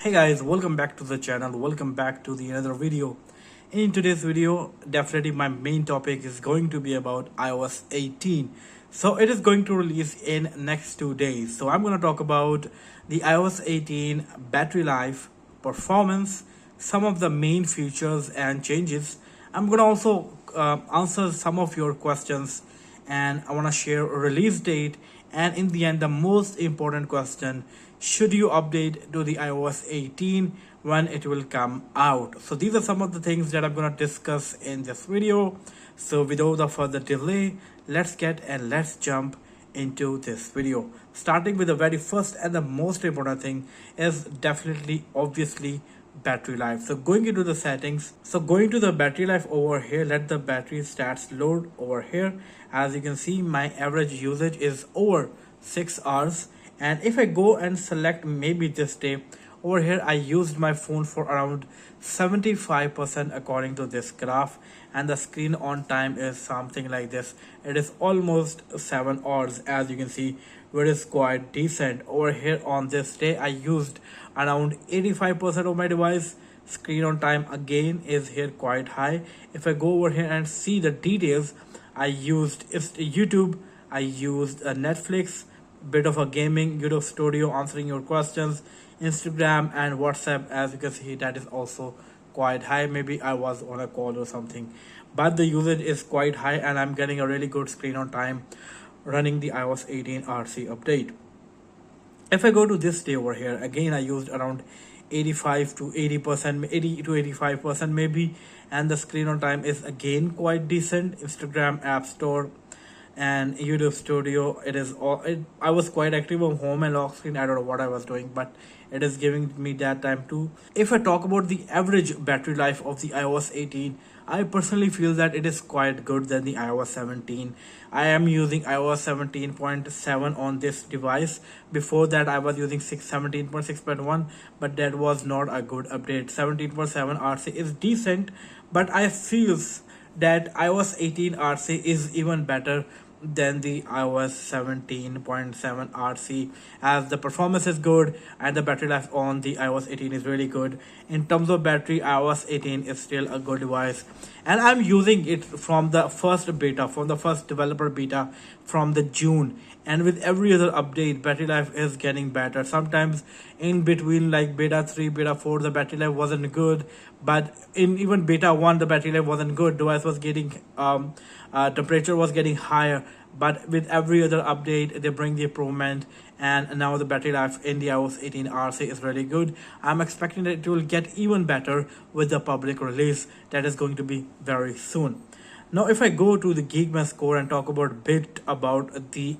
Hey guys, welcome back to the channel. Welcome back to the another video. In today's video, definitely my main topic is going to be about iOS 18. So it is going to release in next 2 days. So I'm going to talk about the iOS 18 battery life, performance, some of the main features and changes. I'm going to also answer some of your questions, and I want to share a release date, and in the end the most important question: should you update to the iOS 18 when it will come out? So these are some of the things that I'm going to discuss in this video. So without the further delay, let's jump into this video, starting with the very first and the most important thing is definitely obviously battery life. So going into the settings, so going to the battery life over here, let the battery stats load over here. As you can see, my average usage is over 6 hours, and if I go and select maybe this day over here, I used my phone for around 75% according to this graph, and the screen on time is something like this. It is almost 7 hours, as you can see, which is quite decent. Over here on this day, I used around 85% of my device. Screen on time again is here quite high. If I go over here and see the details, I used YouTube, I used Netflix, bit of a gaming, YouTube Studio, answering your questions, Instagram and WhatsApp. As you can see, that is also quite high. Maybe I was on a call or something, but the usage is quite high, and I'm getting a really good screen on time running the iOS 18 RC update. If I go to this day over here, again I used around 85 to 80%, 80 to 85% maybe, and the screen on time is again quite decent. Instagram, App Store, and YouTube Studio, it is all I was quite active on home and lock screen. I don't know what I was doing, but it is giving me that time too. If I talk about the average battery life of the iOS 18, I personally feel that it is quite good than the iOS 17. I am using iOS 17.7 on this device. Before that, I was using 17.6.1, but that was not a good update. 17.7 RC is decent, but I feels that iOS 18 RC is even better than the iOS 17.7 RC, as the performance is good and the battery life on the iOS 18 is really good. In terms of battery, iOS 18 is still a good device, and I'm using it from the first beta, from the first developer beta from the June, and with every other update battery life is getting better. Sometimes in between, like beta 3, beta 4, the battery life wasn't good, but in even beta 1 the battery life wasn't good. Device was getting temperature was getting higher, but with every other update they bring the improvement, and now the battery life in the iOS 18 RC is really good. I'm expecting that it will get even better with the public release that is going to be very soon. Now if I go to the Geekbench score and talk about a bit about the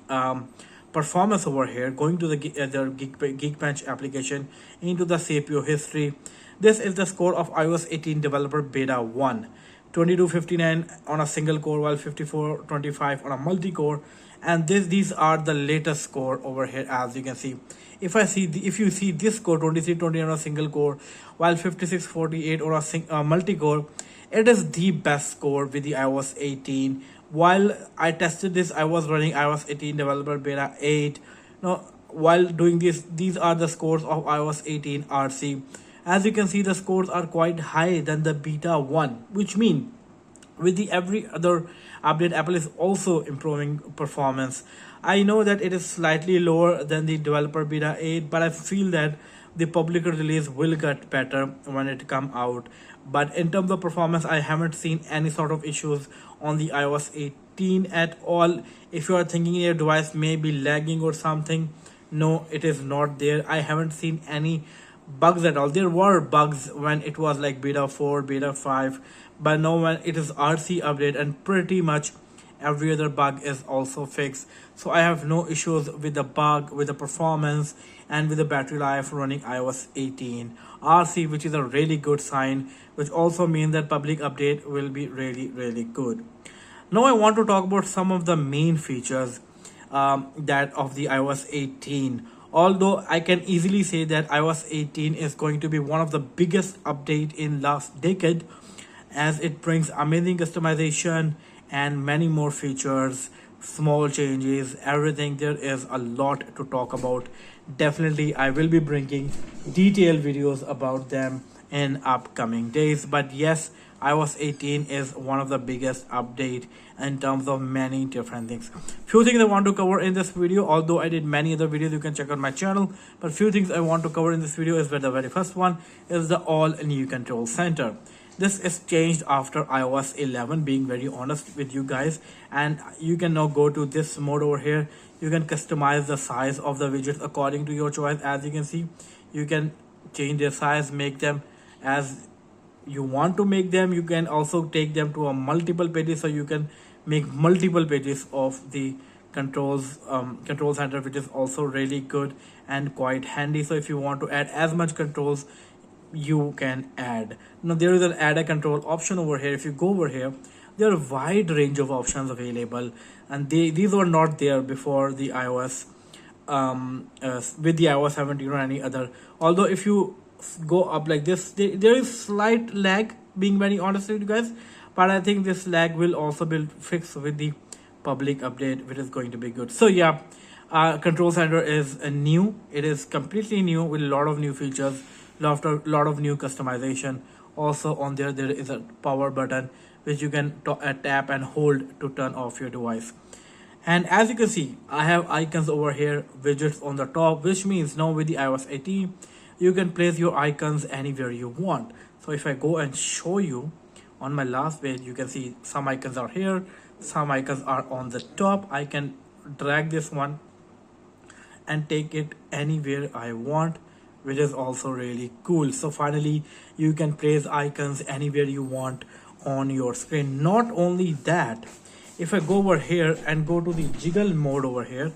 performance over here, going to the Geekbench application, into the CPU history, this is the score of iOS 18 developer beta 1. 2259 on a single core, while 5425 on a multi-core, and these are the latest score over here. As you can see, if you see this score 2320 on a single core, while 5648 on a multi-core, it is the best score with the iOS 18. While I tested this, I was running iOS 18 developer beta 8. Now while doing this, these are the scores of iOS 18 RC. As you can see, the scores are quite high than the beta 1, which mean with the every other update Apple is also improving performance. I know that it is slightly lower than the developer beta 8, but I feel that the public release will get better when it come out. But in terms of performance, I haven't seen any sort of issues on the iOS 18 at all. If you are thinking your device may be lagging or something, no, it is not there. I haven't seen any bugs at all. There were bugs when it was like beta 4, beta 5, but now when it is RC update, and pretty much every other bug is also fixed. So I have no issues with the bug, with the performance, and with the battery life running iOS 18 RC, which is a really good sign, which also means that public update will be really good. Now I want to talk about some of the main features that of the iOS 18. Although I can easily say that iOS 18 is going to be one of the biggest update in last decade, as it brings amazing customization and many more features, small changes, everything. There is a lot to talk about definitely I will be bringing detailed videos about them in upcoming days. But yes, iOS 18 is one of the biggest update in terms of many different things. Few things I want to cover in this video, although I did many other videos you can check out my channel, but few things I want to cover in this video is where the very first one is the all new control center. This is changed after iOS 11, being very honest with you guys, and you can now go to this mode over here. You can customize the size of the widgets according to your choice. As you can see, you can change their size, make them as you want to make them. You can also take them to a multiple pages, so you can make multiple pages of the control center, which is also really good and quite handy. So if you want to add as much controls, you can add. Now there is an add a control option over here. If you go over here, there are a wide range of options available, and these were not there before the iOS with the iOS 17 or any other. Although if you go up like this, there is slight lag, being very honest with you guys, but I think this lag will also be fixed with the public update, which is going to be good. So yeah, control center is new. It is completely new with a lot of new features, lot of new customization. Also on there is a power button which you can tap and hold to turn off your device. And as you can see, I have icons over here, widgets on the top, which means now with the iOS 18 you can place your icons anywhere you want. So if I go and show you on my last page, you can see some icons are here, some icons are on the top. I can drag this one and take it anywhere I want, which is also really cool. So finally you can place icons anywhere you want on your screen. Not only that, if I go over here and go to the jiggle mode over here,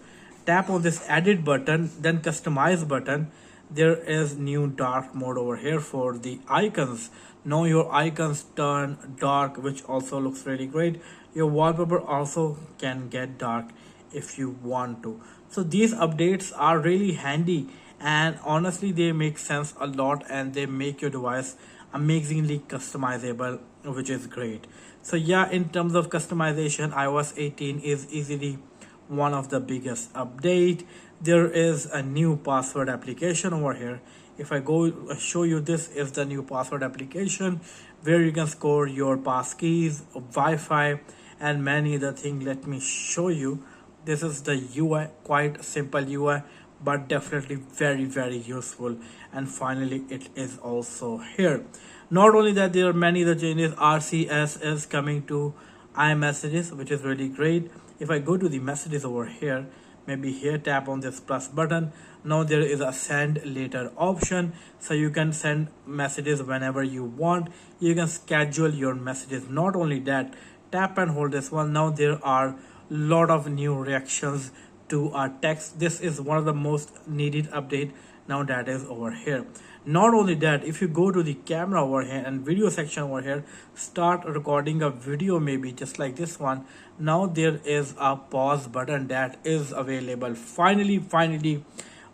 tap on this edit button, then customize button, there is new dark mode over here for the icons. Now your icons turn dark, which also looks really great. Your wallpaper also can get dark if you want to. So these updates are really handy, and honestly they make sense a lot, and they make your device amazingly customizable, which is great. So yeah, in terms of customization, iOS 18 is easily one of the biggest update. There is a new password application over here. If I go show you, this is the new password application where you can store your pass keys, Wi-Fi, and many other things. Let me show you. This is the UI, quite simple UI, but definitely very useful. And finally it is also here. Not only that, there are many other changes. RCS is coming to iMessages, which is really great. If I go to the messages over here, maybe here, tap on this plus button. Now there is a send later option, so you can send messages whenever you want. You can schedule your messages. Not only that, tap and hold this one. Now there are lot of new reactions to our text. This is one of the most needed update now that is over here. Not only that, if you go to the camera over here and video section over here, start recording a video, maybe just like this one, now there is a pause button that is available. Finally,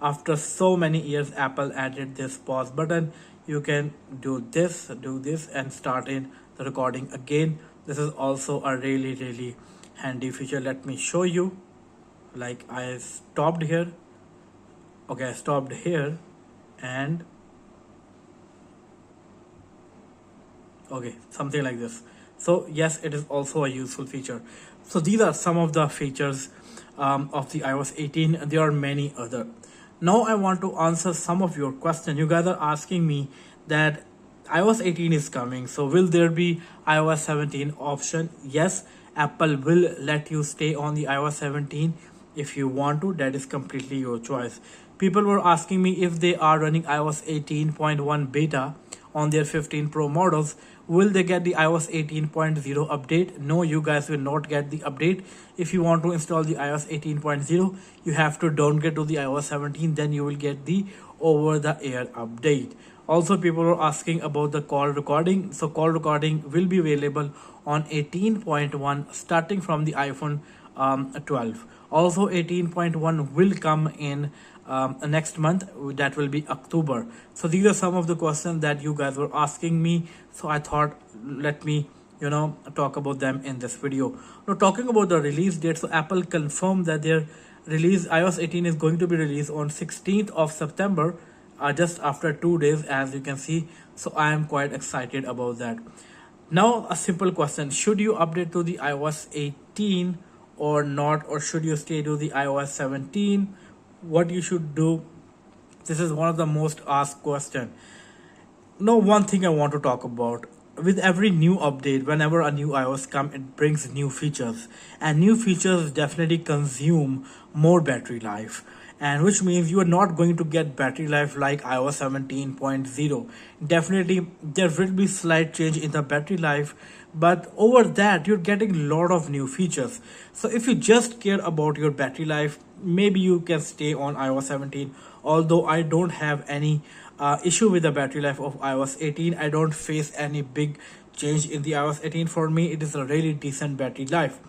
after so many years, Apple added this pause button. You can do this and start in the recording again. This is also a really handy feature. Let me show you. Like I stopped here. Okay, I stopped here, and okay, something like this. So yes, it is also a useful feature. So these are some of the features of the iOS 18. There are many other. Now I want to answer some of your questions. You guys are asking me that iOS 18 is coming, so will there be iOS 17 option? Yes, Apple will let you stay on the iOS 17 if you want to. That is completely your choice. People were asking me if they are running iOS 18.1 beta on their 15 Pro models, will they get the iOS 18.0 update? No, you guys will not get the update. If you want to install the iOS 18.0, you have to downgrade to the iOS 17, then you will get the over the air update. Also, people are asking about the call recording. So call recording will be available on 18.1 starting from the iPhone 12. Also 18.1 will come in next month, that will be October. So these are some of the questions that you guys were asking me, so I thought let me talk about them in this video. Now talking about the release date, so Apple confirmed that their iOS 18 is going to be released on 16th of September, just after 2 days, as you can see. So I am quite excited about that. Now, a simple question: should you update to the iOS 18 or not, or should you stay to the iOS 17? What you should do? This is one of the most asked question. Now, one thing I want to talk about: with every new update, whenever a new iOS come, it brings new features, and new features definitely consume more battery life, and which means you are not going to get battery life like iOS 17.0. Definitely there will be slight change in the battery life, but over that you're getting a lot of new features. So if you just care about your battery life, maybe you can stay on iOS 17. Although I don't have any issue with the battery life of iOS 18, I don't face any big change in the iOS 18. For me, it is a really decent battery life.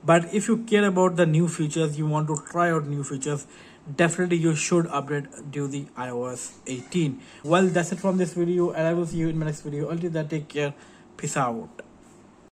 But if you care about the new features, you want to try out new features, definitely you should upgrade to the iOS 18. Well, that's it from this video, and I will see you in my next video. Until then, take care. Peace out.